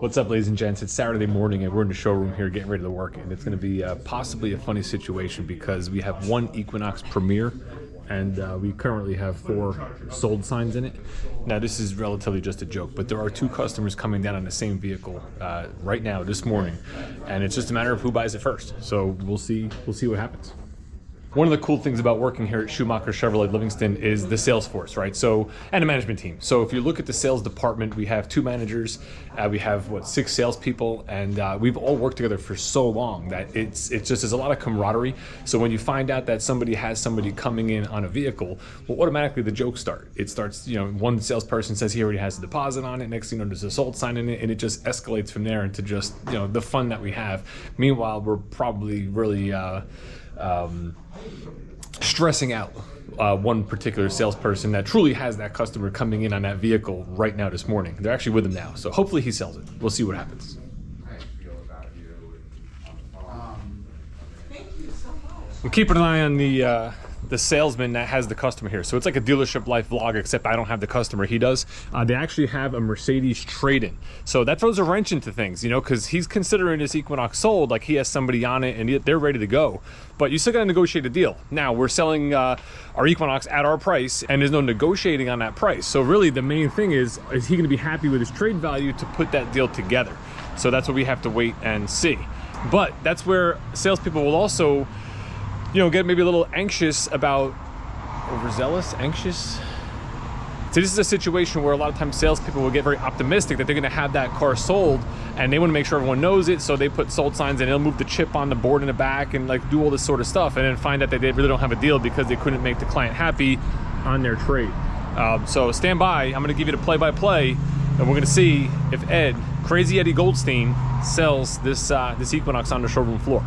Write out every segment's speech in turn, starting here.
What's up, ladies and gents? It's Saturday morning and we're in the showroom here getting ready to work, and it's going to be possibly a funny situation because we have one Equinox Premier and we currently have 4 sold signs in it. Now this is relatively just a joke, but there are 2 customers coming down on the same vehicle right now this morning, and it's just a matter of who buys it first. So we'll see what happens. One of the cool things about working here at Schumacher Chevrolet Livingston is the sales force, right? So, and the management team. So if you look at the sales department, we have 2 managers, we have 6 salespeople, and we've all worked together for so long that it's just, there's a lot of camaraderie. So when you find out that somebody has somebody coming in on a vehicle, well, automatically the jokes start. It starts, you know, one salesperson says he already has a deposit on it, next thing you know, there's a sold sign in it, and it just escalates from there into just, you know, the fun that we have. Meanwhile, we're probably really, stressing out one particular salesperson that truly has that customer coming in on that vehicle right now this morning. They're actually with him now, so hopefully he sells it. We'll see what happens. I'm keeping an eye on the salesman that has the customer here. So it's like a dealership life vlog, except I don't have the customer, he does. They actually have a Mercedes trade-in. So that throws a wrench into things, you know, because he's considering his Equinox sold, like he has somebody on it and they're ready to go. But you still gotta negotiate a deal. Now we're selling our Equinox at our price and there's no negotiating on that price. So really the main thing is he gonna be happy with his trade value to put that deal together? So that's what we have to wait and see. But that's where salespeople will also, you know, get maybe a little anxious about, overzealous, anxious. So this is a situation where a lot of times salespeople will get very optimistic that they're gonna have that car sold and they wanna make sure everyone knows it, so they put sold signs and they'll move the chip on the board in the back and like do all this sort of stuff, and then find out that they really don't have a deal because they couldn't make the client happy on their trade. So stand by, I'm gonna give you the play-by-play, and we're gonna see if Ed, Crazy Eddie Goldstein, sells this Equinox on the showroom floor.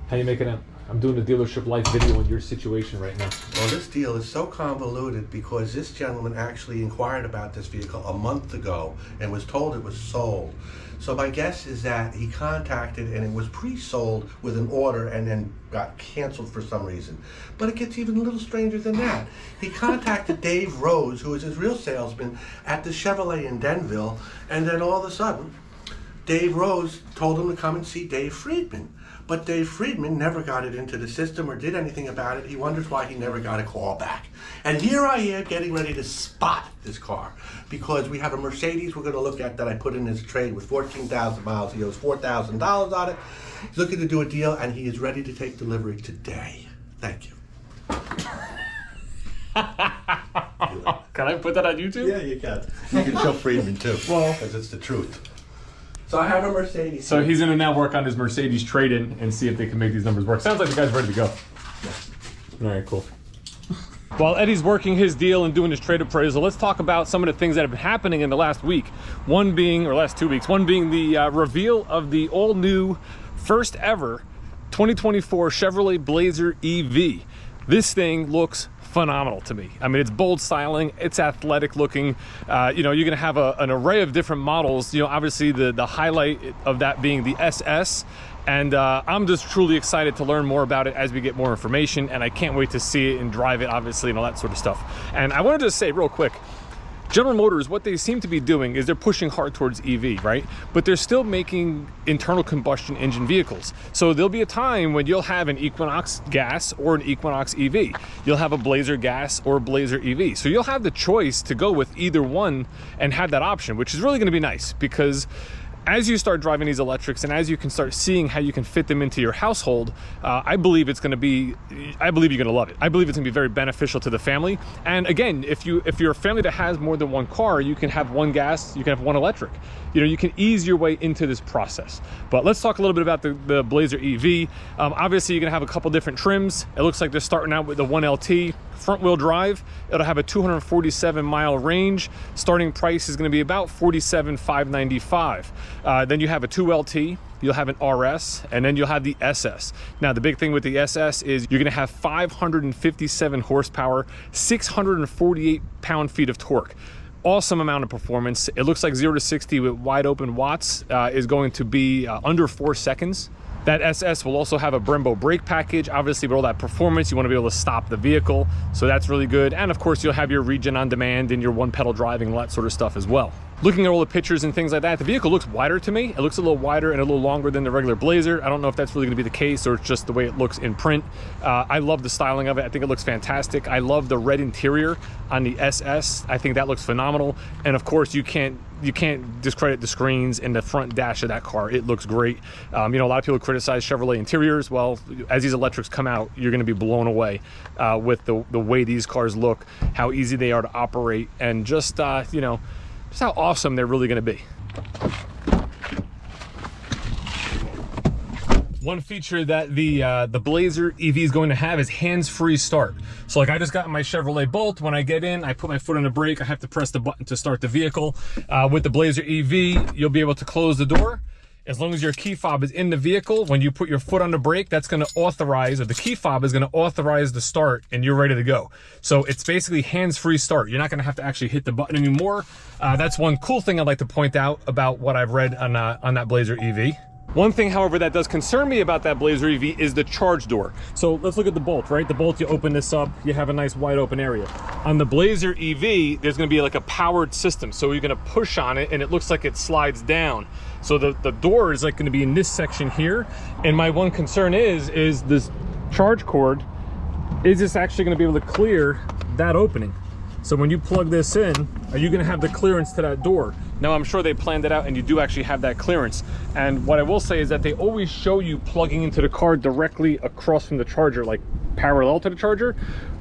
How you making out? I'm doing a dealership life video on your situation right now. Well, this deal is so convoluted because this gentleman actually inquired about this vehicle a month ago and was told it was sold. So my guess is that he contacted and it was pre-sold with an order and then got canceled for some reason. But it gets even a little stranger than that. He contacted Dave Rose, who is his real salesman at the Chevrolet in Denville, and then all of a sudden, Dave Rose told him to come and see Dave Friedman. But Dave Friedman never got it into the system or did anything about it. He wonders why he never got a call back. And here I am getting ready to spot this car because we have a Mercedes we're going to look at that I put in his trade with 14,000 miles. He owes $4,000 on it. He's looking to do a deal and he is ready to take delivery today. Thank you. Can I put that on YouTube? Yeah, you can. You can show Friedman too. Well, because it's the truth. So I have a Mercedes. So he's gonna now work on his Mercedes trade-in and see if they can make these numbers work. Sounds like the guy's ready to go. Yeah. All right, cool. While Eddie's working his deal and doing his trade appraisal, let's talk about some of the things that have been happening in the last week. One being, or last 2 weeks, one being the reveal of the all-new, first ever 2024 Chevrolet Blazer EV. This thing looks phenomenal to me. I mean, it's bold styling, it's athletic looking. You know, you're gonna have an array of different models. You know, obviously the highlight of that being the SS. And I'm just truly excited to learn more about it as we get more information, and I can't wait to see it and drive it, obviously, and all that sort of stuff. And I wanted to say real quick, General Motors, what they seem to be doing is they're pushing hard towards EV, right? But they're still making internal combustion engine vehicles. So there'll be a time when you'll have an Equinox gas or an Equinox EV. You'll have a Blazer gas or a Blazer EV. So you'll have the choice to go with either one and have that option, which is really gonna be nice because as you start driving these electrics and as you can start seeing how you can fit them into your household, I believe you're gonna love it. I believe it's gonna be very beneficial to the family. And again, if you're a family that has more than one car, you can have one gas, you can have one electric. You know, you can ease your way into this process. But let's talk a little bit about the Blazer EV. Obviously, you're gonna have a couple different trims. It looks like they're starting out with the 1LT. Front wheel drive, it'll have a 247 mile range. Starting price is gonna be about $47,595. Then you have a 2LT, you'll have an RS, and then you'll have the SS. Now, the big thing with the SS is you're gonna have 557 horsepower, 648 pound-feet of torque. Awesome amount of performance. It looks like 0 to 60 with wide open watts is going to be under 4 seconds. That SS will also have a Brembo brake package. Obviously, with all that performance, you want to be able to stop the vehicle. So that's really good. And of course, you'll have your regen on demand and your one pedal driving, all that sort of stuff as well. Looking at all the pictures and things like that, the vehicle looks wider to me. It looks a little wider and a little longer than the regular Blazer. I don't know if that's really going to be the case or it's just the way it looks in print. I love the styling of it. I think it looks fantastic. I love the red interior on the SS. I think that looks phenomenal. And of course, you can't discredit the screens in the front dash of that car. It looks great. You know, a lot of people criticize Chevrolet interiors. Well, as these electrics come out, you're going to be blown away with the way these cars look, how easy they are to operate, and just you know, just how awesome they're really going to be. One feature that the Blazer EV is going to have is hands-free start. So like I just got in my Chevrolet Bolt. When I get in, I put my foot on the brake. I have to press the button to start the vehicle. With the Blazer EV, you'll be able to close the door. As long as your key fob is in the vehicle, when you put your foot on the brake, that's going to authorize, or the key fob is going to authorize the start, and you're ready to go. So it's basically hands-free start. You're not going to have to actually hit the button anymore. That's one cool thing I'd like to point out about what I've read on that Blazer EV. One thing, however, that does concern me about that Blazer EV is the charge door. So let's look at the Bolt, right? The Bolt, you open this up, you have a nice wide open area. On the Blazer EV, there's gonna be like a powered system. So you're gonna push on it and it looks like it slides down. So the door is like gonna be in this section here. And my one concern is this charge cord, is this actually gonna be able to clear that opening? So when you plug this in, are you gonna have the clearance to that door? Now, I'm sure they planned it out and you do actually have that clearance. And what I will say is that they always show you plugging into the car directly across from the charger, like parallel to the charger.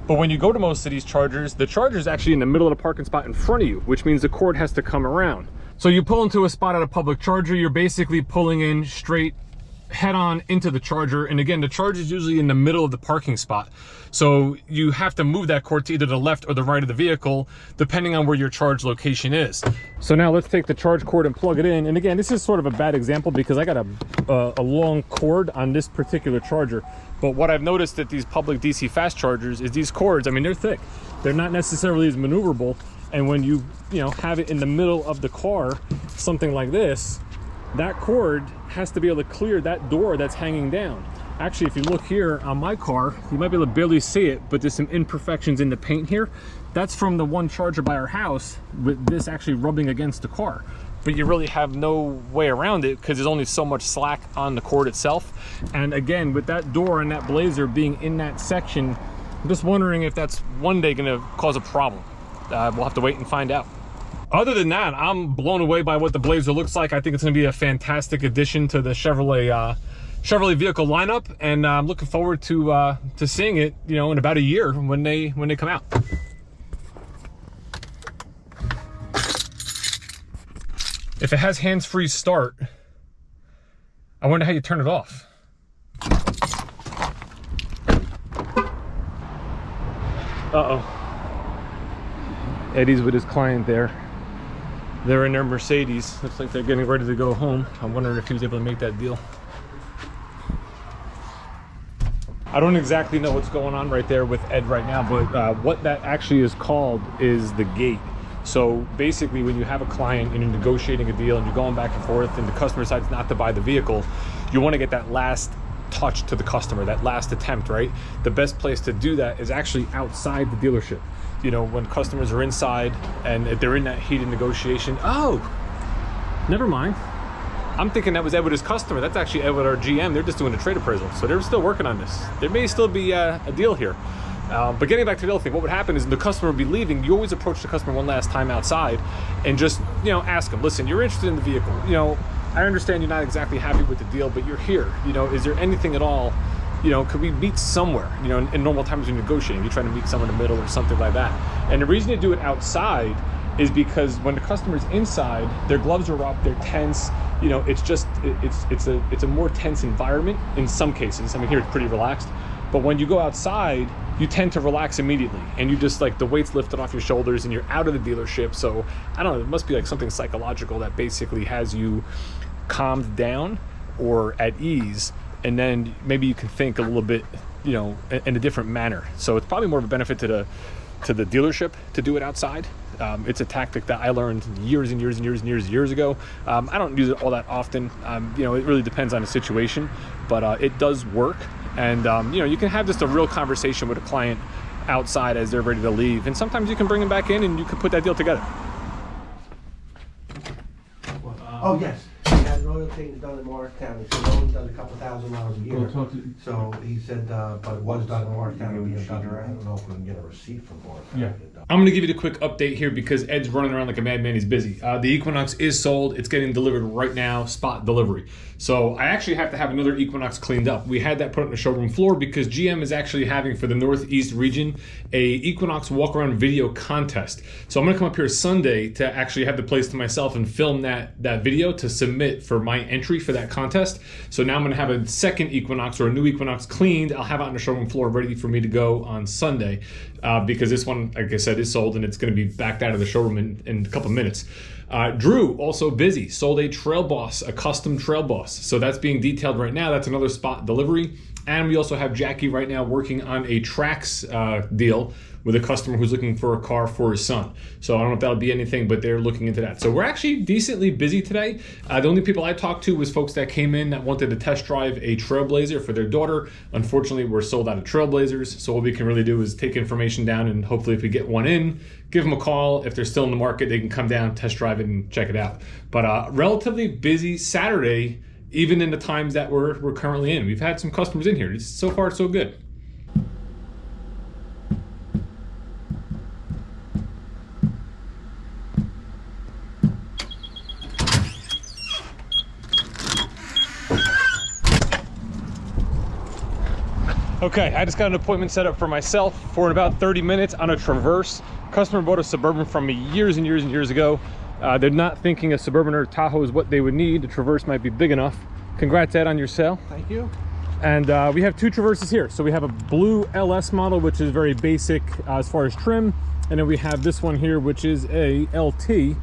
But when you go to most of these chargers, the charger is actually in the middle of the parking spot in front of you, which means the cord has to come around. So you pull into a spot at a public charger, you're basically pulling in straight head on into the charger. And again, the charger is usually in the middle of the parking spot. So you have to move that cord to either the left or the right of the vehicle, depending on where your charge location is. So now let's take the charge cord and plug it in. And again, this is sort of a bad example because I got a long cord on this particular charger. But what I've noticed at these public DC fast chargers is these cords, I mean, they're thick. They're not necessarily as maneuverable. And when you have it in the middle of the car, something like this, that cord has to be able to clear that door that's hanging down. Actually, if you look here on my car, you might be able to barely see it, but there's some imperfections in the paint here. That's from the one charger by our house with this actually rubbing against the car. But you really have no way around it because there's only so much slack on the cord itself. And again, with that door and that Blazer being in that section, I'm just wondering if that's one day gonna cause a problem. We'll have to wait and find out. Other than that, I'm blown away by what the Blazer looks like. I think it's going to be a fantastic addition to the Chevrolet vehicle lineup, and I'm looking forward to seeing it, in about a year when they come out. If it has hands-free start, I wonder how you turn it off. Uh-oh. Eddie's with his client there. They're in their Mercedes. Looks like they're getting ready to go home. I'm wondering if he was able to make that deal. I don't exactly know what's going on right there with Ed right now, but what that actually is called is the gate. So basically, when you have a client and you're negotiating a deal and you're going back and forth and the customer decides not to buy the vehicle, you want to get that last touch to the customer, that last attempt, right? The best place to do that is actually outside the dealership. When customers are inside and if they're in that heated negotiation. Oh, never mind. I'm thinking that was Ed with his customer. That's actually Ed with our GM. They're just doing a trade appraisal. So they're still working on this. There may still be a deal here. But getting back to the other thing, what would happen is the customer would be leaving. You always approach the customer one last time outside and just, ask them, listen, you're interested in the vehicle. I understand you're not exactly happy with the deal, but you're here. Is there anything at all? Could we meet somewhere? In normal times when you're negotiating, you try to meet someone in the middle or something like that. And the reason to do it outside is because when the customer's inside, their gloves are up, they're tense. It's a more tense environment in some cases. I mean, here it's pretty relaxed. But when you go outside, you tend to relax immediately, and you just the weight's lifted off your shoulders, and you're out of the dealership. So I don't know. It must be something psychological that basically has you calmed down or at ease. And then maybe you can think a little bit, in a different manner. So it's probably more of a benefit to the dealership to do it outside. It's a tactic that I learned years and years and years and years ago. I don't use it all that often. You know, it really depends on the situation, but it does work. And you know, you can have just a real conversation with a client outside as they're ready to leave, and sometimes you can bring them back in and you can put that deal together. Oh, yes. He had oil change done in Morristown. He said it only does a couple thousand miles a year. So he said, but it was done in Morristown. It'll be done. I don't know if we can get a receipt from Morristown. Yeah. I'm going to give you the quick update here because Ed's running around like a madman. He's busy. The Equinox is sold. It's getting delivered right now, spot delivery. So I actually have to have another Equinox cleaned up. We had that put on the showroom floor because GM is actually having, for the Northeast region, a Equinox walk-around video contest. So I'm going to come up here Sunday to actually have the place to myself and film that video to submit for my entry for that contest. So now I'm going to have a second Equinox or a new Equinox cleaned. I'll have it on the showroom floor ready for me to go on Sunday because this one, like I said, is sold and it's going to be backed out of the showroom in a couple minutes. Drew, also busy, sold a Trail Boss, a custom Trail Boss. So that's being detailed right now. That's another spot delivery. And we also have Jackie right now working on a Trax deal with a customer who's looking for a car for his son. So I don't know if that'll be anything, but they're looking into that. So we're actually decently busy today. The only people I talked to was folks that came in that wanted to test drive a Trailblazer for their daughter. Unfortunately, we're sold out of Trailblazers. So what we can really do is take information down and hopefully if we get one in, give them a call. If they're still in the market, they can come down, test drive it and check it out. But relatively busy Saturday, even in the times that we're currently in. We've had some customers in here. So far, so good. Okay, I just got an appointment set up for myself for in about 30 minutes on a Traverse. Customer bought a Suburban from me years and years and years ago. They're not thinking a Suburban or Tahoe is what they would need. The Traverse might be big enough. Congrats, Ed, on your sale. Thank you. And we have two Traverses here. So we have a blue LS model, which is very basic as far as trim. And then we have this one here, which is a LT.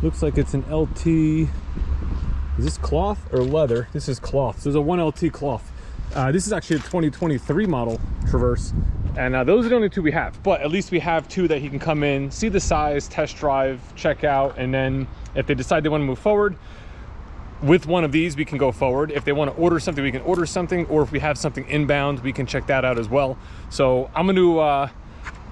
Looks like it's an LT. Is this cloth or leather? This is cloth. So there's a 1LT cloth. This is actually a 2023 model Traverse. And those are the only two we have. But at least we have two that he can come in, see the size, test drive, check out. And then if they decide they want to move forward, with one of these, we can go forward. If they want to order something, we can order something. Or if we have something inbound, we can check that out as well. So I'm not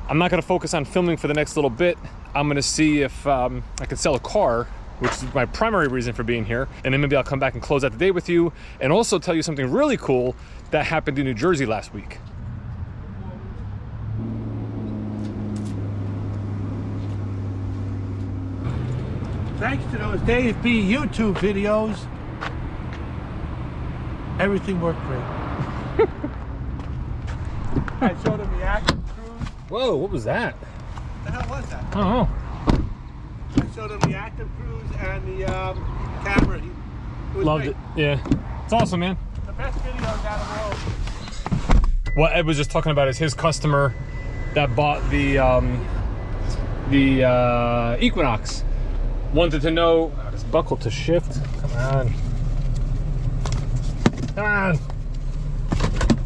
going to focus on filming for the next little bit. I'm going to see if I can sell a car, which is my primary reason for being here. And then maybe I'll come back and close out the day with you and also tell you something really cool that happened in New Jersey last week. Thanks to those Dave B YouTube videos, everything worked great. I showed him the active cruise. Whoa, what was that? What the hell was that? I don't know. I showed him the active cruise and the camera. It was Loved great. it. Yeah. It's awesome, man. The best videos out of the world. What Ed was just talking about is his customer that bought the Equinox. Wanted to know how this buckle to shift. Come on. Come on.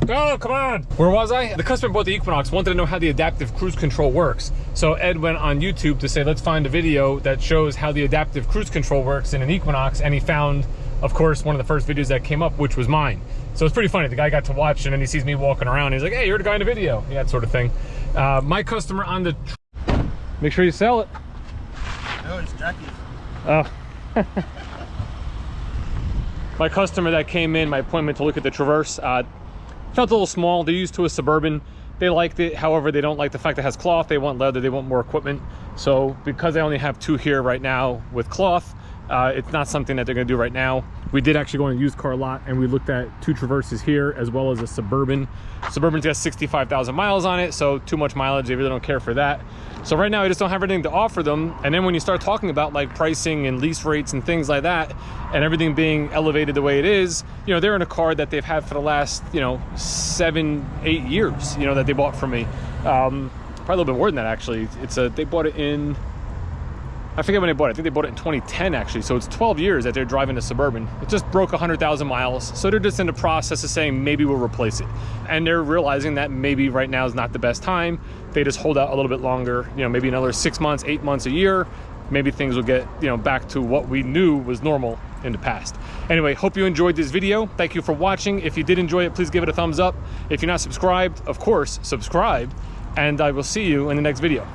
Oh, come on. Where was I? The customer bought the Equinox, wanted to know how the adaptive cruise control works. So Ed went on YouTube to say, let's find a video that shows how the adaptive cruise control works in an Equinox. And he found, of course, one of the first videos that came up, which was mine. So it's pretty funny. The guy got to watch and then he sees me walking around. He's like, hey, you're the guy in the video. Yeah, that sort of thing. My customer on the... Make sure you sell it. No, it's Jackie's. Oh. My customer that came in, my appointment to look at the Traverse, felt a little small. They're used to a Suburban. They liked it. However, they don't like the fact that it has cloth. They want leather. They want more equipment. So because I only have two here right now with cloth, it's not something that they're going to do right now. We did actually go on a used car lot and we looked at two Traverses here as well as a Suburban. Suburban's got 65,000 miles on it, so too much mileage. They really don't care for that. So right now I just don't have anything to offer them. And then when you start talking about like pricing and lease rates and things like that, and everything being elevated the way it is, you know, they're in a car that they've had for the last, 7-8 years, that they bought from me. Probably a little bit more than that actually. They bought it in, I forget when they bought it. I think they bought it in 2010 actually. So it's 12 years that they're driving a Suburban. It just broke 100,000 miles. So they're just in the process of saying maybe we'll replace it. And they're realizing that maybe right now is not the best time. they just hold out a little bit longer, you know, maybe another 6 months, 8 months, a year, maybe things will get, you know, back to what we knew was normal in the past. Anyway, hope you enjoyed this video. Thank you for watching. If you did enjoy it, please give it a thumbs up. If you're not subscribed, of course, subscribe, and I will see you in the next video.